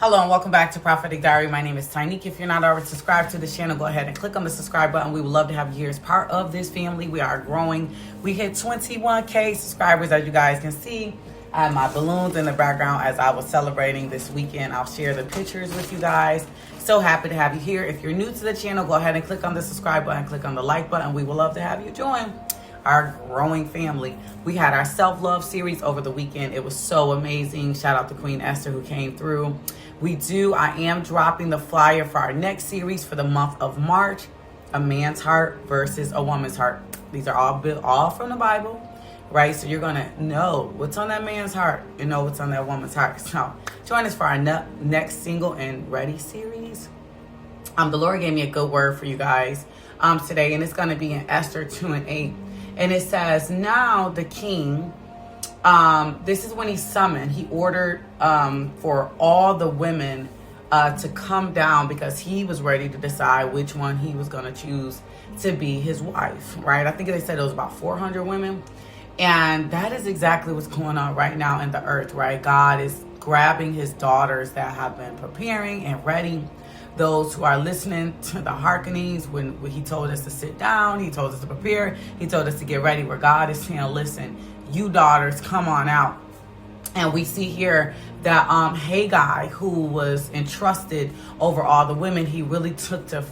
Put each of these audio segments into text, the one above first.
Hello and welcome back to Prophetic Diary. My name is Tynique. If you're not already subscribed to this channel, go ahead and click on the subscribe button. We would love to have you here as part of this family. We are growing. We hit 21K subscribers, as you guys can see. I have my balloons in the background as I was celebrating this weekend. I'll share the pictures with you guys. So happy to have you here. If you're new to the channel, go ahead and click on the subscribe button, click on the like button. We would love to have you join our growing family. We had our self-love series over the weekend. It was so amazing. Shout out to Queen Esther who came through. I am dropping the flyer for our next series for the month of March, a man's heart versus a woman's heart. These are all from the Bible, right? So you're gonna know what's on that man's heart, you know what's on that woman's heart. So join us for our next single and ready series. The Lord gave me a good word for you guys today, and it's gonna be in Esther 2:8. And it says, now the king, this is when he summoned, he ordered for all the women to come down because he was ready to decide which one he was going to choose to be his wife, right? I think they said it was about 400 women. And that is exactly what's going on right now in the earth, right? God is grabbing his daughters that have been preparing and ready. Those who are listening to the hearkenings, when he told us to sit down, he told us to prepare, he told us to get ready, where God is saying, listen, you daughters, come on out. And we see here that Haggai, who was entrusted over all the women, he really took to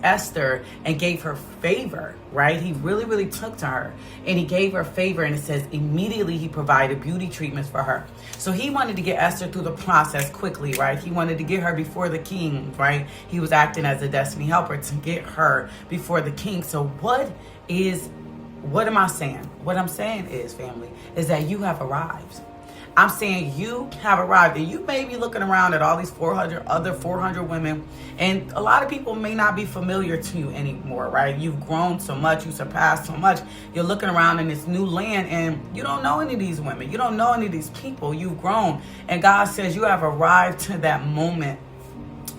Esther and gave her favor, right? He really took to her and he gave her favor. And it says immediately he provided beauty treatments for her. So he wanted to get Esther through the process quickly, right? He wanted to get her before the king, right? He was acting as a destiny helper to get her before the king. So what am I saying? What I'm saying is, family, is that you have arrived. I'm saying you have arrived, and you may be looking around at all these 400 women, and a lot of people may not be familiar to you anymore, right? You've grown so much, you surpassed so much. You're looking around in this new land, and you don't know any of these women. You don't know any of these people. You've grown, and God says you have arrived to that moment.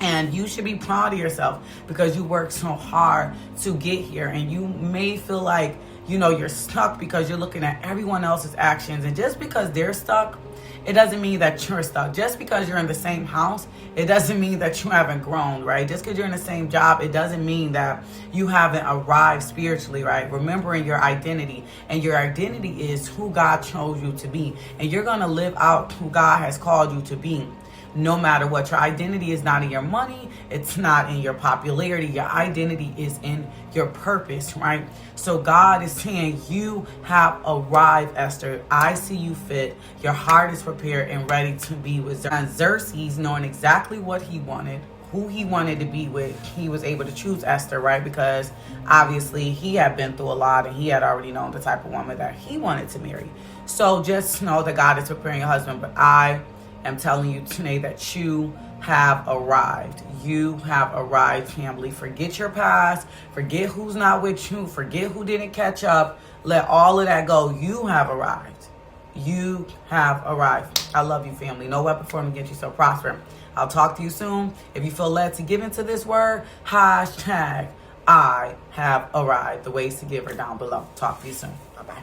And you should be proud of yourself because you worked so hard to get here. And you may feel like, you're stuck because you're looking at everyone else's actions. And just because they're stuck, it doesn't mean that you're stuck. Just because you're in the same house, it doesn't mean that you haven't grown, right? Just because you're in the same job, it doesn't mean that you haven't arrived spiritually, right? Remembering your identity. And your identity is who God chose you to be. And you're going to live out who God has called you to be. No matter what, your identity is not in your money. It's not in your popularity. Your identity is in your purpose, right? So God is saying you have arrived, Esther. I see you fit. Your heart is prepared and ready to be with Xerxes, knowing exactly what he wanted, who he wanted to be with. He was able to choose Esther, right? Because obviously he had been through a lot and he had already known the type of woman that he wanted to marry. So just know that God is preparing your husband. But I am telling you today that you have arrived. You have arrived, family. Forget your past. Forget who's not with you. Forget who didn't catch up. Let all of that go. You have arrived. You have arrived. I love you, family. No weapon formed against you shall prosper. I'll talk to you soon. If you feel led to give into this word, # I have arrived. The ways to give are down below. Talk to you soon. Bye-bye.